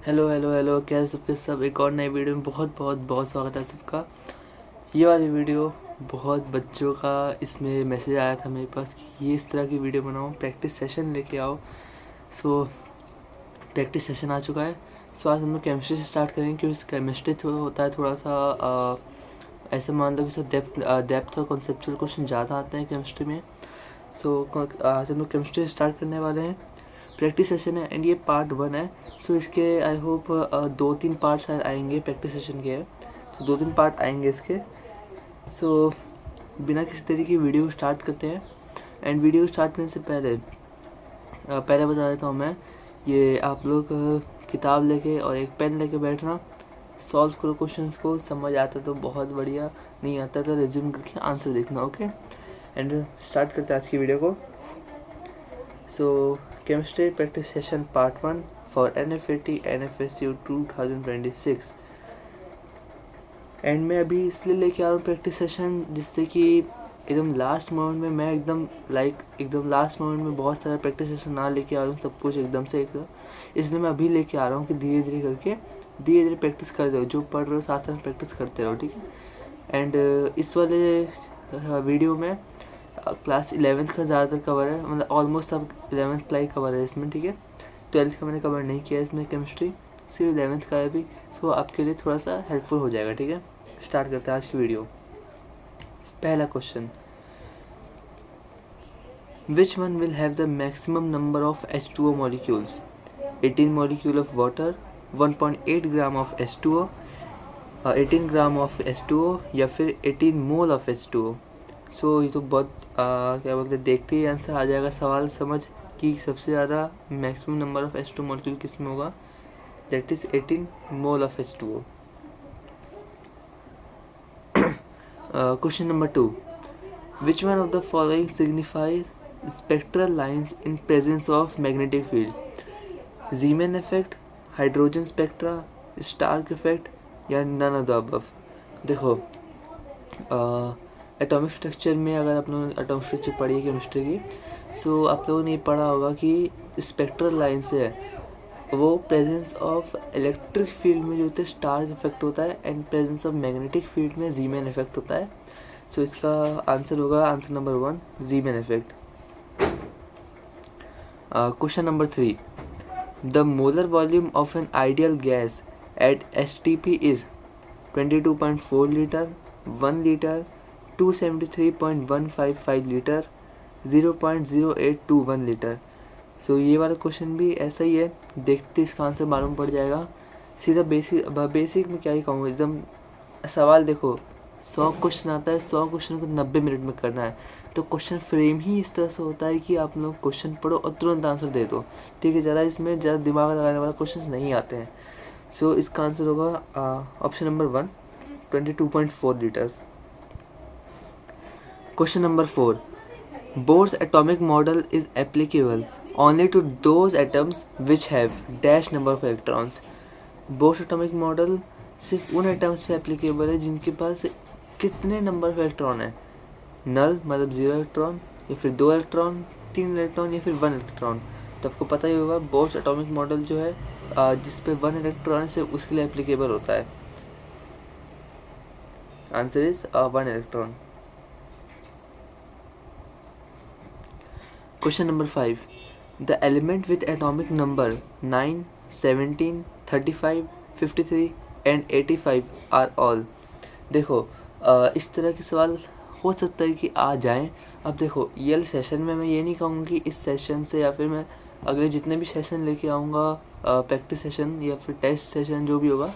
Hello hello hello, क्या सबके सब एक और नई वीडियो में बहुत बहुत बहुत स्वागत है सबका। ये वाली वीडियो बहुत बच्चों का इसमें मैसेज आया था मेरे पास कि ये इस तरह की वीडियो बनाओ, प्रैक्टिस सेशन लेके आओ। सो प्रैक्टिस सेशन आ चुका है। सो आज हम लोग केमिस्ट्री से स्टार्ट करेंगे क्योंकि केमिस्ट्री होता है थोड़ा सा ऐसे मान लो कि डेप्थ और कॉन्सेप्चुअल क्वेश्चन ज़्यादा आते हैं केमिस्ट्री में। सो आज हम लोग केमिस्ट्री से स्टार्ट करने वाले हैं। प्रैक्टिस सेशन है एंड ये पार्ट 1 है। सो इसके आई होप 2-3 पार्ट शायद आएंगे। प्रैक्टिस सेशन के है तो 2-3 पार्ट आएंगे इसके। सो बिना किसी तरीके की वीडियो स्टार्ट करते हैं। एंड वीडियो स्टार्ट करने से पहले बता देता हूँ मैं, ये आप लोग किताब लेके और एक पेन लेके बैठना, सॉल्व करो क्वेश्चंस को। समझ आता तो बहुत बढ़िया, नहीं आता तो रिज्यूम करके आंसर देखना। ओके, एंड स्टार्ट करते हैं आज की वीडियो को। So chemistry practice session part 1 for NFAT NFSU 2026। And मैं अभी इसलिए लेके आ रहा हूँ प्रैक्टिस सेशन जिससे कि एकदम लास्ट मोमेंट में मैं एकदम लास्ट मोमेंट में बहुत सारा प्रैक्टिस सेशन ना लेके आ रहा हूँ सब कुछ एकदम से इसलिए मैं अभी लेके आ रहा हूँ कि धीरे धीरे करके धीरे धीरे प्रैक्टिस करते रहो। जो पढ़ रहे हो साथ साथ प्रैक्टिस करते रहो, ठीक है। एंड इस वाले वीडियो में क्लास 11th का ज़्यादातर कवर है, मतलब ऑलमोस्ट सब 11th का ही कवर है इसमें, ठीक है। 12th का मैंने कवर नहीं किया इसमें केमिस्ट्री, सिर्फ 11th का है भी। सो आपके लिए थोड़ा सा हेल्पफुल हो जाएगा, ठीक है। स्टार्ट करते हैं आज की वीडियो। पहला question, which one will have the maximum number of H2O molecules? 18 molecule of water, 1.8 gram of H2O, 18 gram of H2O या फिर 18 मोल ऑफ H2O। सो ये तो बहुत क्या बोलते हैं, देखते ही आंसर आ जाएगा सवाल समझ कि सबसे ज़्यादा maximum number of H2 molecule किस में होगा। That is 18 mole of H2O। Question number 2, which one of the following signifies spectral lines in presence of magnetic field? Zeeman effect, hydrogen spectra, Stark effect या none of the above. देखो atomic structure में अगर आप लोग atomic structure पढ़ी है chemistry की, सो आप लोगों ने पढ़ा होगा कि स्पेक्ट्रल लाइन से है वो प्रेजेंस ऑफ इलेक्ट्रिक फील्ड में जो होता है स्टार्क इफेक्ट होता है and presence of magnetic field में जीमैन इफेक्ट होता है। सो इसका आंसर होगा answer number 1, Zeeman effect. Question number 3, the molar volume of an ideal gas at STP is 22.4 litre, 1 litre, 273.155 litre, 0.0821 litre. So ये वाला question भी ऐसा ही है, देखते इसका आंसर मालूम पड़ जाएगा। सीधा बेसिक में क्या ही कहूँ, एकदम सवाल देखो 100 क्वेश्चन आता है, 100 क्वेश्चन को 90 मिनट में करना है। तो क्वेश्चन फ्रेम ही इस तरह से होता है कि आप लोग क्वेश्चन पढ़ो और तुरंत आंसर दे दो, ठीक है। ज़्यादा इसमें ज़्यादा दिमाग लगाने वाला क्वेश्चन नहीं आते हैं। सो इसका आंसर होगा option number 1, 22.4 litres. Question number 4, Bohr's atomic model is applicable only to those atoms which have dash number of electrons। Bohr's atomic model सिर्फ उन एटम्स पे एप्लीकेबल है जिनके पास कितने नंबर ऑफ इलेक्ट्रॉन है। नल मतलब 0 इलेक्ट्रॉन, या फिर 2 इलेक्ट्रॉन, 3 इलेक्ट्रॉन या फिर 1 इलेक्ट्रॉन। तो आपको पता ही होगा बोर्स एटॉमिक मॉडल जो है जिस पे 1 इलेक्ट्रॉन से उसके लिए एप्लीकेबल होता है। Answer is 1 electron. Question number 5, the element with atomic number 9, 17, 35, 53 and 85 are all। देखो इस तरह के सवाल हो सकता है कि आ जाएं। अब देखो ये सेशन में मैं ये नहीं कहूँगा कि इस सेशन से या फिर मैं अगले जितने भी सेशन लेके आऊँगा प्रैक्टिस सेशन या फिर टेस्ट सेशन जो भी होगा,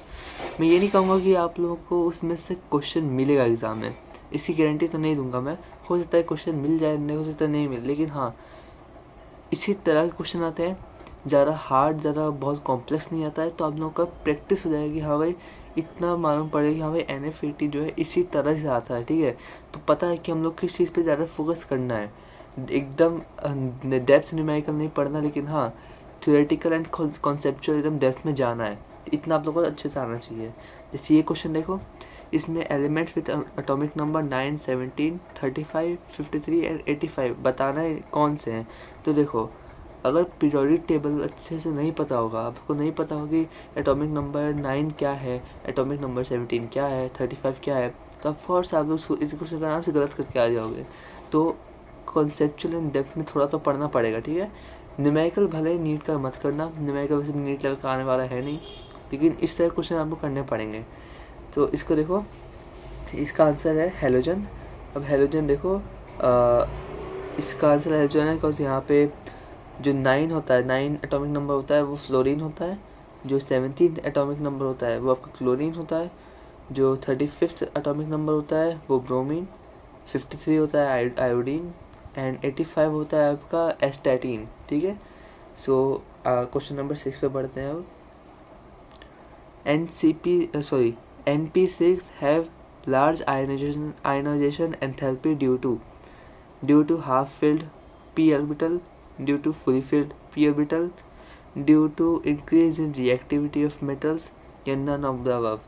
मैं ये नहीं कहूँगा कि आप लोगों को उसमें से क्वेश्चन मिलेगा एग्ज़ाम में। इसकी गारंटी तो नहीं दूंगा मैं। हो सकता है क्वेश्चन मिल जाए, नहीं हो सकता नहीं मिले, लेकिन हाँ इसी तरह के क्वेश्चन आते हैं। ज़्यादा हार्ड, ज़्यादा बहुत कॉम्प्लेक्स नहीं आता है। तो आप लोगों का प्रैक्टिस हो जाएगी, हाँ भाई इतना मालूम पड़ेगा कि हाँ भाई NFAT जो है इसी तरह से आता है, ठीक है। तो पता है कि हम लोग किस चीज़ पे ज़्यादा फोकस करना है। एकदम डेप्थ न्यूमेरिकल नहीं पढ़ना, लेकिन हाँ थ्योरेटिकल एंड कॉन्सेप्चुअल एकदम डेप्थ में जाना है। इतना आप लोगों को अच्छे से आना चाहिए। जैसे ये क्वेश्चन देखो, इसमें elements with atomic number 9, 17, 35, 53 and 85 बताना है कौन से हैं। तो देखो अगर पीरियोडिक टेबल अच्छे से नहीं पता होगा, आपको नहीं पता होगा कि एटॉमिक नंबर 9 क्या है, एटॉमिक नंबर 17 क्या है, 35 क्या है, तो ऑफ कोर्स आप लोग इस क्वेश्चन का आराम से गलत करके आ जाओगे। तो कॉन्सेप्चुअल इन डेप्थ में थोड़ा तो पढ़ना पड़ेगा, ठीक है। न्यूमेरिकल भले ही नीट का मत करना, न्यूमेरिकल वैसे नीट लेवल का आने वाला है नहीं, लेकिन इस तरह क्वेश्चन आपको करने पड़ेंगे। तो इसको देखो, इसका आंसर है हेलोजन। अब हेलोजन देखो, इसका आंसर हेलोजन है बिकॉज यहाँ पे जो 9 होता है, 9 एटॉमिक नंबर होता है वो फ्लोरीन होता है, जो 17 एटॉमिक नंबर होता है वो आपका क्लोरीन होता है, जो 35 एटॉमिक नंबर होता है वो ब्रोमीन, 53 होता है आयोडीन, एंड 85 होता है आपका एस्टैटिन, ठीक है। सो क्वेश्चन नंबर 6 पे बढ़ते हैं अब। NP6 have large ionization enthalpy due to half-filled p orbital, due to fully filled p orbital, due to increase in reactivity of metals, या none of the above।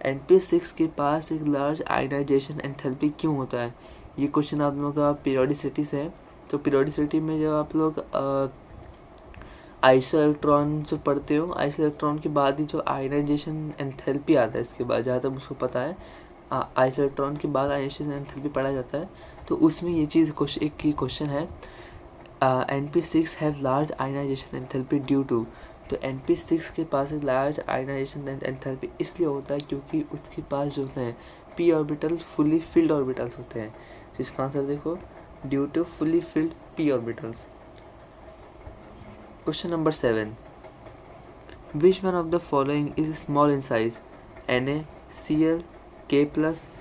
NP6 के पास एक large ionisation enthalpy क्यों होता है? ये question आप लोगों का पीरियोडिसिटी से है। तो पीरियोडिसिटी में जब आप लोग आइसो इलेक्ट्रॉन जो पढ़ते हो, आइसो इलेक्ट्रॉन के बाद ही जो आयनाइजेशन एंथैल्पी आता है, इसके बाद जहाँ तक मुझको पता है आइसो इलेक्ट्रॉन के बाद आयनाइजेशन एंथैल्पी पढ़ा जाता है, तो उसमें ये चीज़ एक की क्वेश्चन है। NP6 have large ionisation enthalpy due to. तो NP6 के पास एक लार्ज आयनाइजेशन एंथैल्पी इसलिए होता है क्योंकि उसके पास जो होते हैं p orbital fully filled orbitals होते हैं। तो इसका आंसर देखो, due to fully filled p orbitals. Question number 7, which one of the following is small in size? NaCl, K+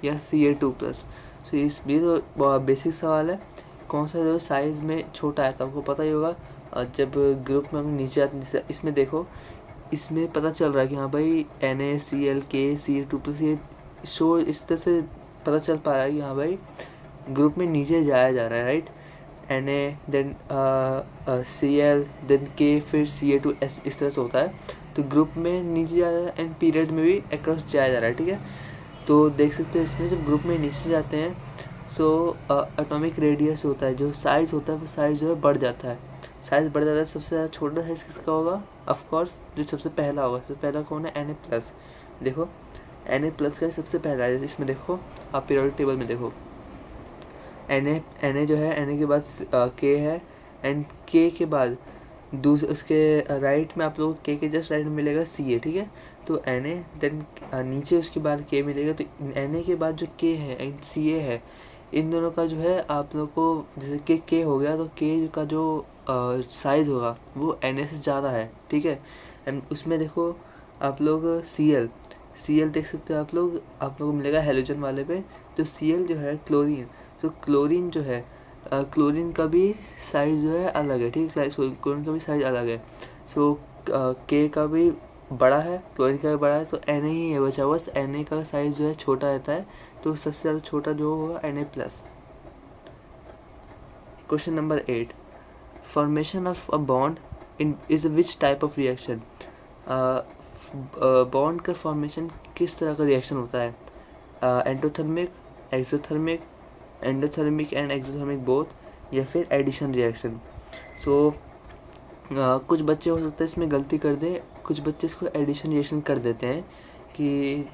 या Ca2+? तो इस भी तो बहुत बेसिक सवाल है, कौन सा जो साइज़ में छोटा है, तो आपको पता ही होगा। जब ग्रुप में हम नीचे आते हैं, इसमें देखो, इसमें पता चल रहा है कि हाँ भाई NaCl, K, Ca2+, ये शो इस तरह से पता चल पा रहा है कि हाँ भाई ग्रुप में नीचे जाया जा रहा है, right. Na then Cl then K फिर Ca2S, इस तरह से होता है। तो ग्रुप में नीचे जा रहा है एंड पीरियड में भी अक्रॉस जाया जा रहा है, ठीक है। तो देख सकते हो इसमें जब ग्रुप में नीचे जाते हैं, सो एटॉमिक रेडियस होता है, जो साइज़ होता है वो साइज़ जो है बढ़ जाता है, साइज़ बढ़ जाता है। सबसे ज़्यादा छोटा साइज़ किसका होगा? ऑफ कोर्स जो सबसे पहला होगा, सबसे पहला कौन है? Na+। देखो Na+ का सबसे पहला है, इसमें देखो आप पीरियोडिक टेबल में देखो, Na जो है, Na के बाद K है, एंड K के बाद उसके राइट में आप लोग K के जस्ट राइट में मिलेगा Ca, ठीक है। तो Na देन नीचे उसके बाद K मिलेगा, तो Na के बाद जो K है एंड Ca है, इन दोनों का जो है आप लोग को, जैसे कि K हो गया, तो K का जो साइज़ होगा वो Na से ज़्यादा है, ठीक है। एंड उसमें देखो आप लोग Cl देख सकते हो आप लोग को मिलेगा हेलोजन वाले पे। तो Cl जो है क्लोरीन, तो क्लोरीन जो है क्लोरीन का भी साइज़ जो है अलग है, ठीक है। क्लोरीन का भी साइज़ अलग है। सो K का भी बड़ा है, क्लोरीन का भी बड़ा है, तो Na ही है बचा, बस Na का साइज़ जो है छोटा रहता है, तो सबसे ज़्यादा छोटा जो होगा Na+। Question number 8, formation of a bond in is which type of reaction? Bond का फॉर्मेशन किस तरह का रिएक्शन होता है? Endothermic, exothermic, endothermic and exothermic both, या फिर एडिशन रिएक्शन? सो कुछ बच्चे हो सकता है इसमें गलती कर दें, कुछ बच्चे इसको एडिशन रिएक्शन कर देते हैं कि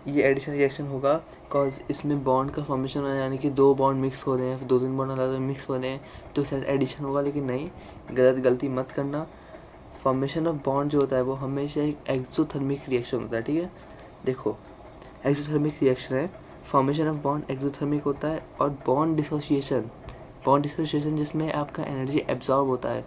ये एडिशन रिएक्शन होगा बिकॉज इसमें बॉन्ड का फॉर्मेशन हो, यानी कि 2 बॉन्ड मिक्स हो रहे हैं, 2-3 बॉन्ड अलग मिक्स हो रहे हैं, तो शायद एडिशन होगा, लेकिन नहीं, गलती मत करना। फॉर्मेशन ऑफ बॉन्ड जो होता है वो हमेशा एक एक्सोथर्मिक रिएक्शन होता है, ठीक है। देखो एक्सोथर्मिक रिएक्शन है, फॉर्मेशन ऑफ बॉन्ड एक्सोथर्मिक होता है, और बॉन्ड डिसोसिएशन जिसमें आपका एनर्जी एब्जॉर्ब होता है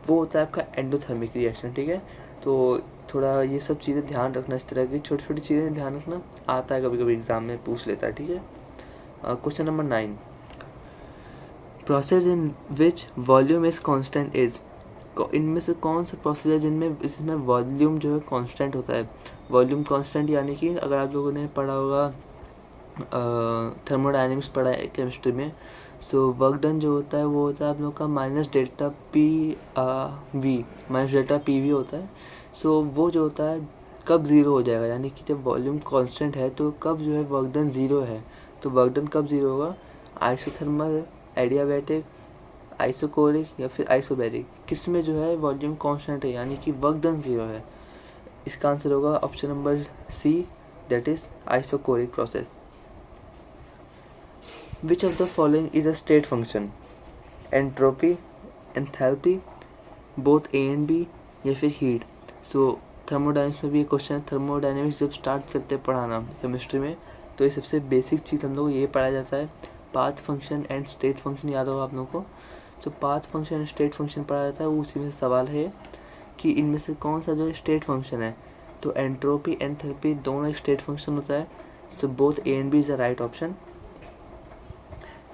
वो होता है आपका एंडोथर्मिक रिएक्शन, ठीक है। तो थोड़ा ये सब चीज़ें ध्यान रखना, इस तरह की छोटी छोटी चीज़ें ध्यान रखना, आता है कभी कभी एग्जाम में पूछ लेता है, ठीक है। Question number 9, process in which volume is constant is? इनमें से कौन सा प्रोसेस है इसमें वॉल्यूम जो है कांस्टेंट होता है? वॉल्यूम कांस्टेंट यानी कि अगर आप लोगों ने पढ़ा होगा थर्मोडायनेमिक्स पढ़ा है केमिस्ट्री में, सो वर्क डन जो होता है वो होता है आप लोग का -ΔPV होता है। सो वो जो होता है कब ज़ीरो हो जाएगा, यानी कि जब वॉल्यूम कांस्टेंट है तो कब जो है वर्क डन ज़ीरो है, तो वर्क डन कब ज़ीरो होगा? आइसोथर्मल, एडियाबैटिक, आइसोकोरिक या फिर आइसोबैरिक, किस में जो है वॉल्यूम कांस्टेंट है यानी कि वर्क डन 0 है। इसका आंसर होगा option number C, that is isochoric process. Which of the following is a state function? Entropy, enthalpy, both A and B, या फिर हीट। सो थर्मोडाइनमिक्स में भी ये क्वेश्चन, थर्मोडाइनमिक्स जब स्टार्ट करते हैं पढ़ाना केमिस्ट्री में, तो ये सबसे बेसिक चीज़ हम लोग ये पढ़ाया जाता है, path function and state function याद होगा आप लोगों को। जो path function and state function पढ़ाया जाता है वो उसी में सवाल है कि इनमें से कौन सा जो स्टेट फंक्शन है। तो एंट्रोपी एंथैल्पी दोनों एक स्टेट फंक्शन होता है। So both A and B is the right option.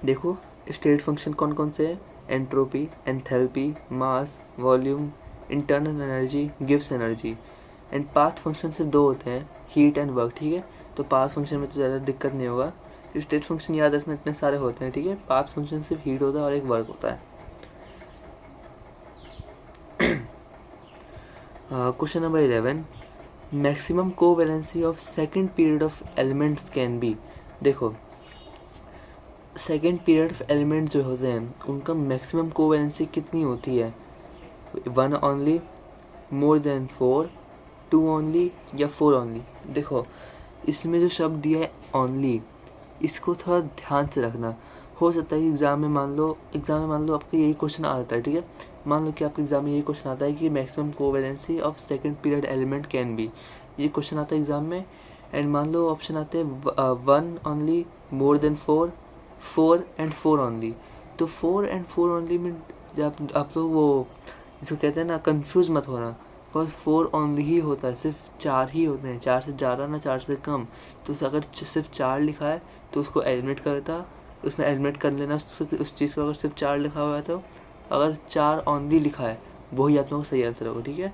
देखो स्टेट फंक्शन कौन कौन से है, entropy, enthalpy, mass, volume, internal energy, गिव्स एनर्जी। एंड पाथ फंक्शन सिर्फ दो होते हैं, हीट एंड वर्क, ठीक है। तो पाथ फंक्शन में तो ज़्यादा दिक्कत नहीं होगा, स्टेट फंक्शन याद रखना इतने सारे होते हैं, ठीक है। पाथ फंक्शन सिर्फ हीट होता है और एक वर्क होता है। Question number 11, maximum covalency of second period of elements can be. देखो सेकंड पीरियड ऑफ एलिमेंट जो होते हैं उनका मैक्सिमम कोवैलेंसी कितनी होती है? 1 ओनली, मोर देन 4, 2 ओनली, या 4 ओनली। देखो इसमें जो शब्द दिया है ओनली, इसको थोड़ा ध्यान से रखना। हो सकता है कि एग्ज़ाम में मान लो आपका यही क्वेश्चन आ जाता है, ठीक है। मान लो कि आपके एग्ज़ाम में यही क्वेश्चन आता है कि maximum covalency of second period element can B, ये क्वेश्चन आता है एग्ज़ाम में। एंड मान लो ऑप्शन आते हैं 1 only, more than 4, 4 and 4 only. तो 4 एंड 4 ओनली में जब आप लोग वो जिसको कहते हैं ना, कंफ्यूज मत होना, बिकॉज 4 ओनली ही होता है, सिर्फ 4 ही होते हैं, 4 से ज़्यादा ना 4 से कम। तो अगर सिर्फ 4 लिखा है तो उसको एलिमिनेट करता, उसमें एलिमिनेट कर लेना उस चीज़ को। अगर सिर्फ 4 लिखा हुआ है तो अगर 4 ओनली लिखा है वही आप लोगों का सही आंसर होगा, ठीक है।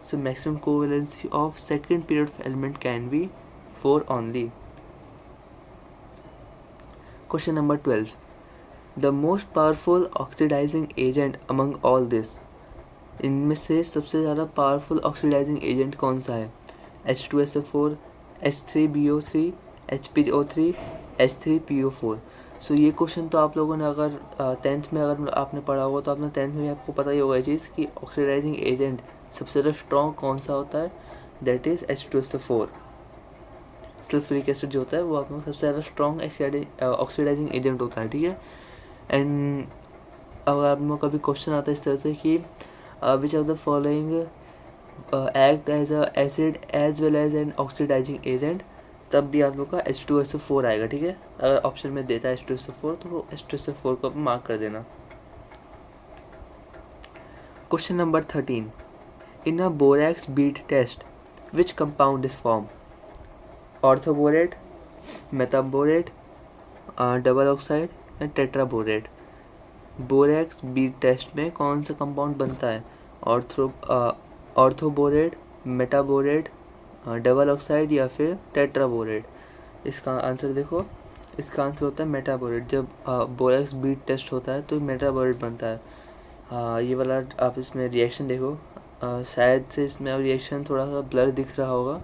So maximum covalency of second period of element can be 4 only. Question number 12, the most powerful oxidising agent among all this. इनमें से सबसे ज़्यादा पावरफुल ऑक्सीडाइजिंग एजेंट कौन सा है? H2SO4, H3BO3, HPO3, H3PO4। सो ये क्वेश्चन तो आप लोगों ने अगर 10th में अगर आपने पढ़ा होगा तो आपने 10th में भी आपको पता ही होगा ये चीज़ कि ऑक्सीडाइजिंग एजेंट सबसे ज़्यादा स्ट्रॉन्ग कौन सा होता है, that is H2SO4। Sulphuric acid जो होता है वो आप लोग सबसे ज़्यादा स्ट्रॉन्ग ऑक्सीडाइजिंग एजेंट होता है, ठीक है। एंड अगर आप लोग कभी क्वेश्चन आता है इस तरह से कि which of the following act as a acid as well as an oxidising agent, तब भी आप लोग का H2SO4 आएगा, ठीक है। अगर ऑप्शन में देता है H2SO4 तो H2SO4 को मार्क कर देना। Question number 13, in a borax bead test which compound is form? Orthoborate, metaborate, double oxide या टेट्राबोरेट। बोरैक्स बीट टेस्ट में कौन सा कंपाउंड बनता है? ऑर्थोबोरेट, मेटाबोरेट, डबल ऑक्साइड या फिर टेट्राबोरेट। इसका आंसर देखो, इसका आंसर होता है मेटाबोरेट। जब बोरैक्स बीट टेस्ट होता है तो मेटाबोरेट बनता है। ये वाला आप इसमें रिएक्शन देखो, शायद से इसमें अब रिएक्शन थोड़ा सा ब्लर दिख रहा होगा,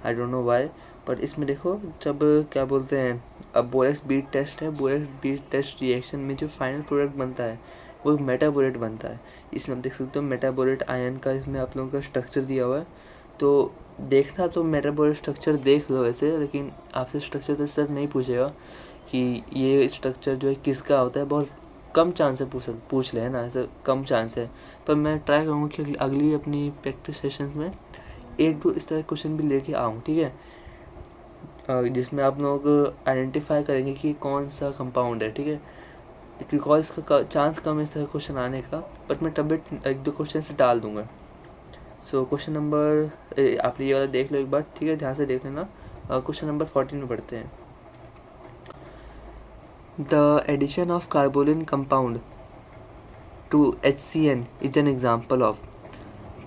I don't know why, but इसमें देखो जब क्या बोलते हैं, अब बोरैक्स बीट टेस्ट है, बोरैक्स बीट टेस्ट रिएक्शन में जो फाइनल प्रोडक्ट बनता है वो मेटाबोरेट बनता है। इसमें आप देख सकते हो मेटाबोरेट आयन का इसमें आप लोगों का स्ट्रक्चर दिया हुआ है, तो देखना तो मेटाबोरेट स्ट्रक्चर देख लो वैसे, लेकिन आपसे स्ट्रक्चर तो इस तरह नहीं पूछेगा कि ये स्ट्रक्चर जो है किसका होता है, बहुत कम चांस है पूछ ले, है ना, ऐसा कम चांस है। पर मैं ट्राई करूँगा कि अगली अपनी प्रैक्टिस सेशंस में 1-2 इस तरह क्वेश्चन भी लेके आऊँ, ठीक है, जिसमें आप लोग आइडेंटिफाई करेंगे कि कौन सा कंपाउंड है, ठीक है। बिकॉज इसका चांस कम है इस तरह क्वेश्चन आने का, बट मैं तब 1-2 क्वेश्चन से डाल दूंगा। सो क्वेश्चन नंबर आप ये वाला देख लो एक बार, ठीक है, ध्यान से देख लेना। क्वेश्चन नंबर 14 में पढ़ते हैं। The addition of carbonyl compound to HCN is an example of.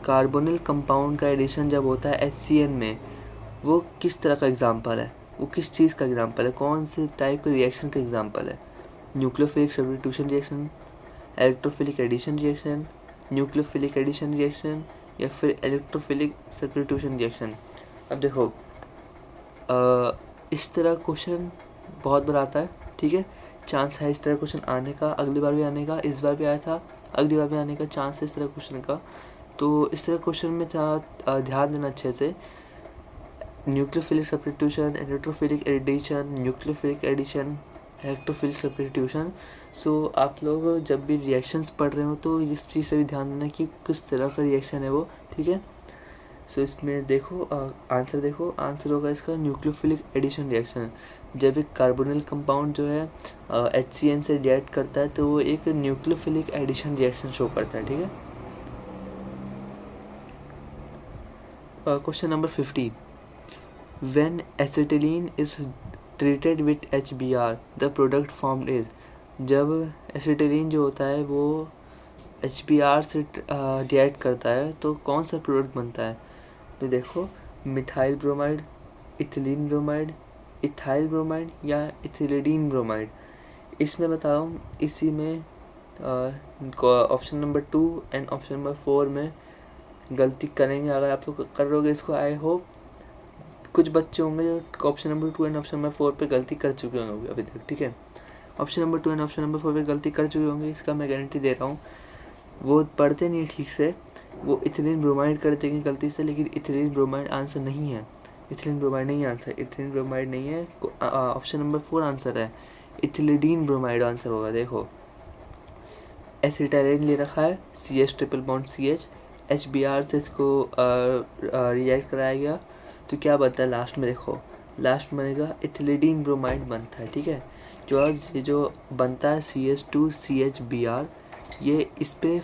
Carbonyl compound का एडिशन जब होता है HCN में, वो किस तरह का एग्जाम्पल है, वो किस चीज़ का एग्जाम्पल है, कौन से टाइप के रिएक्शन का एग्जाम्पल है? Nucleophilic substitution reaction, electrophilic addition reaction, nucleophilic addition reaction, या फिर इलेक्ट्रोफिलिक सब्स्टिट्यूशन रिएक्शन। अब देखो इस तरह क्वेश्चन बहुत बार आता है, ठीक है। चांस है इस तरह क्वेश्चन आने का, अगली बार भी आने का, इस बार भी आया था, अगली बार भी आने का चांस है इस तरह क्वेश्चन का। तो इस तरह क्वेश्चन में था ध्यान देना अच्छे से। Nucleophilic substitution, electrophilic addition, nucleophilic addition, electrophilic substitution. So आप लोग जब भी रिएक्शंस पढ़ रहे हो तो इस चीज़ से भी ध्यान देना कि किस तरह का रिएक्शन है वो, ठीक है। सो इसमें देखो आंसर देखो, आंसर होगा इसका न्यूक्लियोफिलिक एडिशन रिएक्शन। जब एक कार्बोनिल कंपाउंड जो है HCN से रिएक्ट करता है तो वो एक न्यूक्लियोफिलिक एडिशन रिएक्शन शो करता है, ठीक है। Question number 15, when acetylene is treated with HBr the product formed is. जब एसिटिलीन जो होता है वो HBr से रिएक्ट करता है तो कौन सा प्रोडक्ट बनता है। तो देखो, methyl bromide, ethylene bromide, ethyl bromide या इथिलीडीन ब्रोमाइड। इसमें बता रहा हूँ, इसी में option number 2 and option number 4 में गलती करेंगे। अगर आप लोग करोगे इसको, आई होप कुछ बच्चे होंगे जो option number 2 and option number 4 पे गलती कर चुके होंगे अभी तक, ठीक है। Option number 2 and option number 4 पे गलती कर चुके होंगे, इसका मैं गारंटी दे रहा हूँ। वो पढ़ते नहीं ठीक से, वो इथिलीन ब्रोमाइड कर देंगे गलती से, लेकिन इथिलीन ब्रोमाइड आंसर नहीं है। इथिलीन ब्रोमाइड नहीं आंसर, इथिलीन ब्रोमाइड नहीं है। ऑप्शन नंबर 4 आंसर है, इथिलीडीन ब्रोमाइड आंसर होगा। देखो, एसिटाइलिन ले रखा है, CH triple bond CH, HBr से इसको रिएक्ट कराया गया, तो क्या बनता है लास्ट में। देखो, लास्ट में बनेगा इथिलीडीन ब्रोमाइड बनता है, ठीक है। जो बनता है CH2CHBr, ये इस पे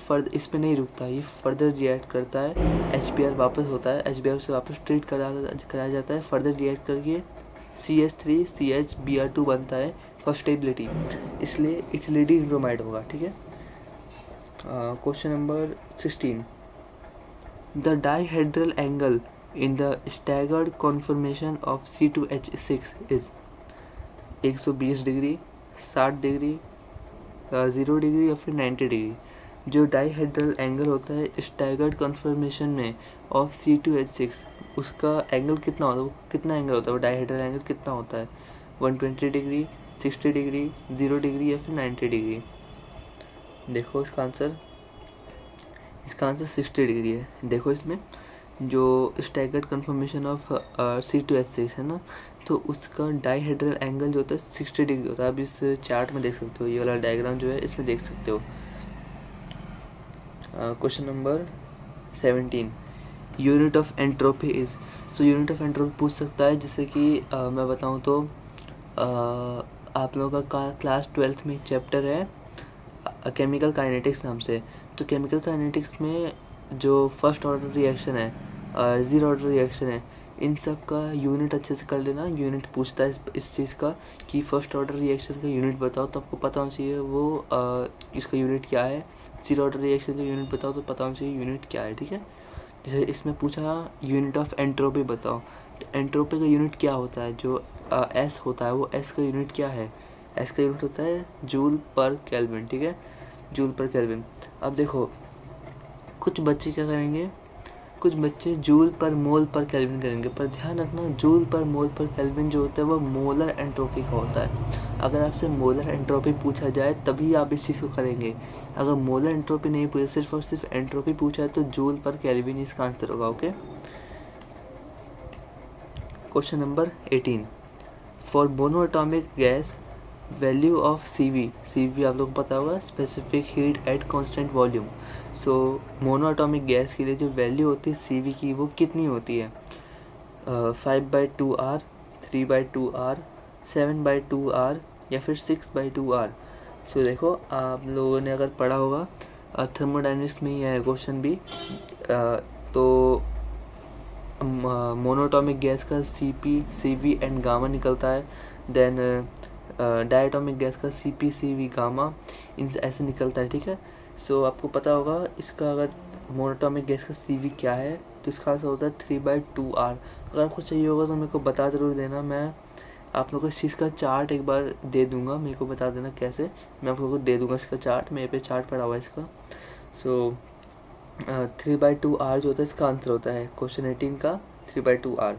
नहीं रुकता, ये फर्दर रिएक्ट करता है, HBr वापस होता है, HBr से वापस ट्रीट कराया जाता है, फर्दर रिएक्ट करके CH3CHBr2 बनता है फॉर स्टेबिलिटी, इसलिए इथिलीडीन ब्रोमाइड होगा, ठीक है। Question number 16, the dihedral angle in the staggered conformation of C2H6 is 120 degree, 60 degree, 0 degree या फिर 90 डिग्री। जो डाइहेड्रल एंगल होता है स्टैगर्ड कन्फर्मेशन में ऑफ C2H6, उसका एंगल कितना होता है, वो कितना एंगल होता है, वो डाइहेड्रल एंगल कितना होता है, 120 डिग्री, 60 डिग्री, 0 डिग्री या फिर 90 डिग्री। देखो इसका आंसर 60 डिग्री है। देखो इसमें जो स्टैगर्ड कन्फर्मेशन ऑफ C2H6 है ना, तो उसका डाइहेड्रल एंगल जो होता है 60 डिग्री होता है। आप इस चार्ट में देख सकते हो, ये वाला डायग्राम जो है इसमें देख सकते हो। Question number 17, unit of entropy is. So unit of entropy पूछ सकता है, जैसे कि मैं बताऊं तो आप लोगों का क्लास 12th में एक चैप्टर है केमिकल काइनेटिक्स नाम से। तो केमिकल काइनेटिक्स में जो फर्स्ट ऑर्डर रिएक्शन है, जीरो ऑर्डर रिएक्शन है, इन सब का यूनिट अच्छे से कर लेना। यूनिट पूछता है इस चीज़ का कि फर्स्ट ऑर्डर रिएक्शन का यूनिट बताओ, तो आपको पता होना चाहिए वो इसका यूनिट क्या है। जीरो ऑर्डर रिएक्शन का यूनिट बताओ तो पता होना चाहिए यूनिट क्या है, ठीक है। जैसे इसमें पूछा यूनिट ऑफ एंट्रोपी बताओ, तो एंट्रोपी का यूनिट क्या होता है, जो S होता है वो S का यूनिट क्या है, S का यूनिट होता है जूल पर केल्विन, ठीक है, जूल पर केल्विन। अब देखो, कुछ बच्चे क्या करेंगे, कुछ बच्चे जूल पर मोल पर केल्विन करेंगे, पर ध्यान रखना जूल पर मोल पर केल्विन जो होता है वो मोलर एंट्रोपी का होता है। अगर आपसे मोलर एंट्रोपी पूछा जाए तभी आप इस चीज़ को करेंगे। अगर मोलर एंट्रोपी नहीं पूछे, सिर्फ और सिर्फ एंट्रोपी पूछा है, तो जूल पर केल्विन इसका आंसर होगा, okay. Question number 18, for monoatomic gas value of CV आप लोग को पता होगा, specific heat at constant volume. So monoatomic gas के लिए जो वैल्यू होती है CV की, वो कितनी होती है, 5/2R, 3/2R, 7/2R या फिर 6/2R। सो देखो, आप लोगों ने अगर पढ़ा होगा थर्मोडायनेमिक्स में ही है क्वेश्चन भी, तो मोनोएटॉमिक गैस का CP, CV एंड गामा निकलता है। देन डायटोमिक गैस का CP, CV, गामा इनसे ऐसे निकलता है, ठीक है। सो आपको पता होगा इसका, अगर मोनोएटॉमिक गैस का CV क्या है तो इसका आंसर होता है 3/2R। अगर आपको चाहिए होगा तो मेरे को बता ज़रूर देना, मैं आप लोगों को इस चीज़ का चार्ट एक बार दे दूंगा, मेरे को बता देना कैसे, मैं आप लोगों को दे दूंगा इसका चार्ट, मेरे पे चार्ट पड़ा हुआ है इसका। सो 3/2R जो होता है इसका आंसर होता है क्वेश्चन 18 का 3/2R।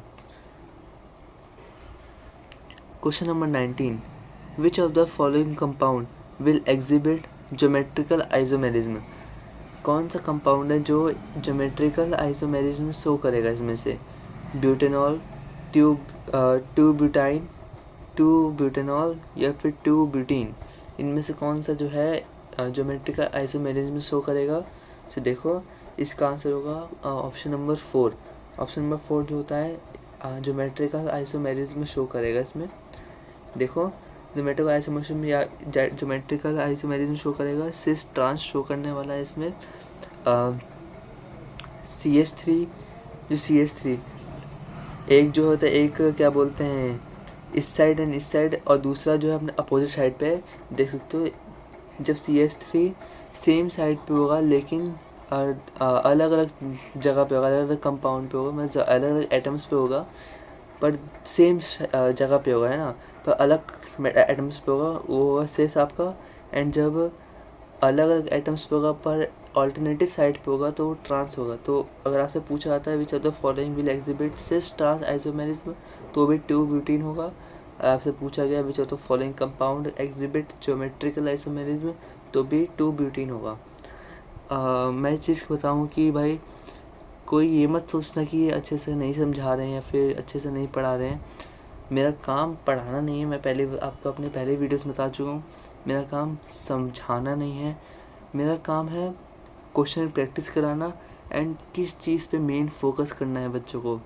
Question number 19, which of the following compound will exhibit geometrical isomerism. कौन सा कंपाउंड है जो ज्योमेट्रिकल आइसोमेरिज्म शो करेगा इसमें से? ब्यूटेनॉल, टू ब्यूटेनॉल या फिर टू ब्यूटीन, इनमें से कौन सा जो है ज्योमेट्रिकल आइसोमेरिज्म शो करेगा? तो देखो इसका आंसर होगा ऑप्शन नंबर 4। ऑप्शन नंबर 4 जो होता है ज्योमेट्रिकल आइसोमेरिज्म शो करेगा इसमें। देखो ज्योमेट्रिकल आइसोमेरिज्म या ज्योमेट्रिकल आइसोमेरिज्म शो करेगा, सिस ट्रांस शो करने वाला है इसमें CH3। जो CH3 एक जो होता है, एक क्या बोलते हैं इस साइड एंड इस साइड, और दूसरा जो है अपने अपोजिट साइड पे देख सकते हो। जब CH3 सेम साइड पे होगा लेकिन अलग अलग जगह पे होगा, अलग अलग कंपाउंड पे होगा, मतलब अलग अलग एटम्स पे होगा पर सेम जगह पे होगा, है ना, पर अलग एटम्स पे होगा, वो होगा सिस आपका। एंड जब अलग अलग एटम्स पे होगा पर ऑल्टरनेटिव साइड पे होगा तो वो ट्रांस होगा। तो अगर आपसे पूछा जाता है which of the following will exhibit cis trans isomerism, तो भी 2 ब्यूटीन होगा। आपसे पूछा गया which of the following compound exhibit geometrical isomerism, तो भी 2 ब्यूटीन होगा। मैं चीज़ बताऊँ कि भाई कोई ये मत सोचना कि ये अच्छे से नहीं समझा रहे हैं या फिर अच्छे से नहीं पढ़ा रहे हैं। मेरा काम पढ़ाना नहीं है, मैं पहले आपको अपने पहले वीडियोस में बता चुका हूँ। मेरा काम समझाना नहीं है, मेरा काम है क्वेश्चन प्रैक्टिस कराना एंड किस चीज़ पे मेन फोकस करना है बच्चों को,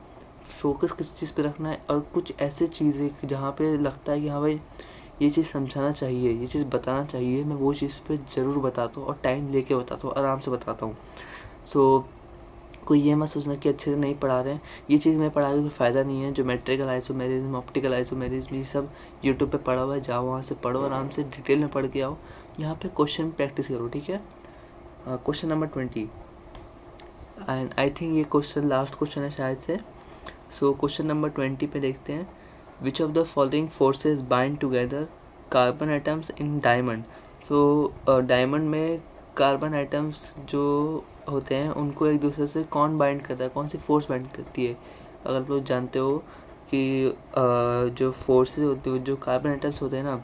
फोकस किस चीज़ पे रखना है। और कुछ ऐसे चीज़ें जहाँ पे लगता है कि हाँ भाई ये चीज़ समझाना चाहिए, ये चीज़ बताना चाहिए, मैं वो चीज़ पे ज़रूर बताता हूँ और टाइम लेके बताता हूँ, आराम से बताता हूँ। सो कोई ये मत सोचना कि अच्छे से नहीं पढ़ा रहे हैं, ये चीज़ मैं पढ़ा के कोई फ़ायदा नहीं है। ज्योमेट्रिकल आइसोमेरिज्म, ऑप्टिकल आइसोमेरिज्म, ये सब यूट्यूब पे पढ़ा हुआ है, जाओ वहाँ से पढ़ो, आराम से डिटेल में पढ़ के आओ, यहाँ पे क्वेश्चन प्रैक्टिस करो, ठीक है। Question number 20 and I think ये क्वेश्चन लास्ट क्वेश्चन है शायद से। सो क्वेश्चन नंबर 20 पे देखते हैं, विच of the following forces bind together carbon atoms in diamond. So diamond में कार्बन एटम्स जो होते हैं उनको एक दूसरे से कौन बाइंड करता है, कौन सी फोर्स बाइंड करती है? अगर आप लोग जानते हो कि जो फोर्सेस होती है, जो कार्बन एटम्स होते हैं ना,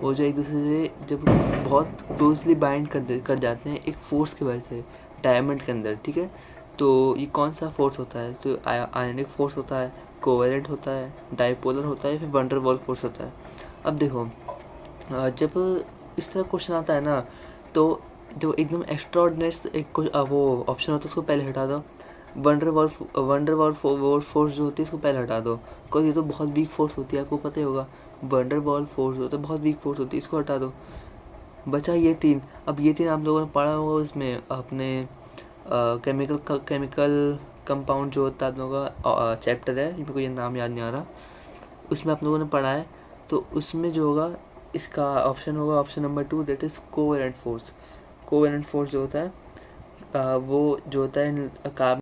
वो जो एक दूसरे से जब बहुत क्लोजली बाइंड कर जाते हैं एक फोर्स की वजह से डायमंड के अंदर, ठीक है। तो ये कौन सा फोर्स होता है? तो आयनिक फोर्स होता है, कोवेलेंट होता है, डाइपोलर होता है, फिर वंडर वॉल फोर्स होता है। अब देखो जब इस तरह क्वेश्चन आता है ना, तो जो एकदम एक्स्ट्राऑर्डिनरी एक वो ऑप्शन होता है उसको पहले हटा दो। वंडर वॉल फोर्स जो होती है इसको पहले हटा दो, क्योंकि ये तो बहुत वीक फोर्स होती है, आपको पता ही होगा। वंडर वॉल फोर्स होता है बहुत वीक फोर्स होती है, इसको हटा दो। बचा ये 3। अब ये 3 आप लोगों ने पढ़ा होगा उसमें अपने केमिकल कंपाउंड जो होता है आप लोगों का चैप्टर है, मेरे को ये नाम याद नहीं आ रहा, उसमें आप लोगों ने पढ़ा है। तो उसमें जो होगा इसका ऑप्शन होगा option number 2, that is covalent force. Covalent force जो होता है वो जो होता है कार्बन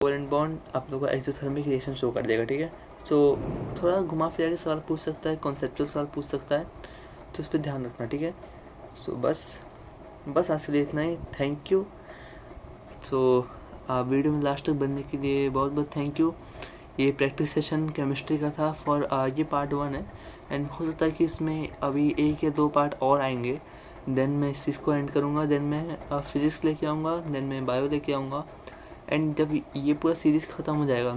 कोवेलेंट बॉन्ड आप लोगों का एक्सोथर्मिक रिएक्शन शो कर देगा, ठीक है। सो थोड़ा घुमा फिरा के सवाल पूछ सकता है, कॉन्सेप्चुअल सवाल पूछ सकता है, तो उस पर ध्यान रखना, ठीक है। सो बस आज के लिए इतना ही, थैंक यू। सो वीडियो में लास्ट तक बनने के लिए बहुत बहुत थैंक यू। ये प्रैक्टिस सेशन केमिस्ट्री का था फॉर ये पार्ट 1 है, एंड हो सकता है कि इसमें अभी 1 या 2 पार्ट और आएंगे, देन मैं इस चीज़ को एंड करूँगा, देन मैं फिज़िक्स लेके आऊँगा, देन मैं बायो लेके आऊँगा। एंड जब ये पूरा सीरीज़ ख़त्म हो जाएगा,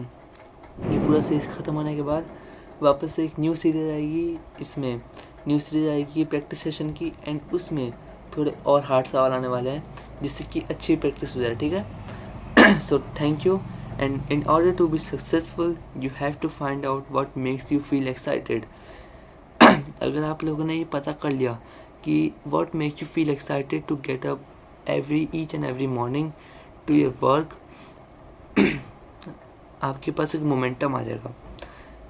ये पूरा सीरीज़ ख़त्म होने के बाद वापस से एक न्यू सीरीज़ आएगी, इसमें न्यू सीरीज़ आएगी प्रैक्टिस सेशन की, एंड उसमें थोड़े और हार्ड सवाल आने वाले हैं जिससे कि अच्छी प्रैक्टिस हो जाए, ठीक है। So thank you and in order to be successful you have to find out what makes you feel excited. अगर आप लोगों ने ये पता कर लिया कि what makes you feel excited to get up each and every morning to your work, आपके पास एक मोमेंटम आ जाएगा.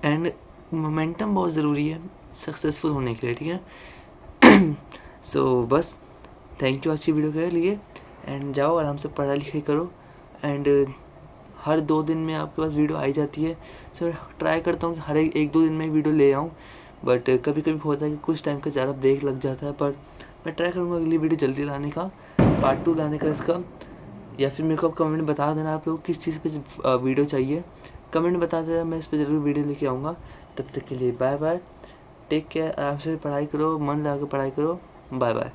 एंड मोमेंटम बहुत ज़रूरी है सक्सेसफुल होने के लिए, ठीक है. सो बस थैंक यू आज की वीडियो के लिए. एंड जाओ आराम से पढ़ाई लिखाई करो. एंड हर 2 दिन में आपके पास वीडियो आई जाती है. सो ट्राई करता हूँ कि हर 1-2 दिन में वीडियो ले आऊँ, बट कभी कभी होता है कि कुछ टाइम का ज़्यादा ब्रेक लग जाता है. पर मैं ट्राई करूँगा अगली वीडियो जल्दी लाने का, पार्ट 2 लाने का इसका. या फिर मेरे को आप कमेंट में बता देना आप लोग किस चीज़ पे वीडियो चाहिए. कमेंट बता देना, मैं इस पर ज़रूर वीडियो लेके आऊँगा. तब तक के लिए बाय बाय, टेक केयर, आराम से पढ़ाई करो, मन लगा के पढ़ाई करो. Bye bye.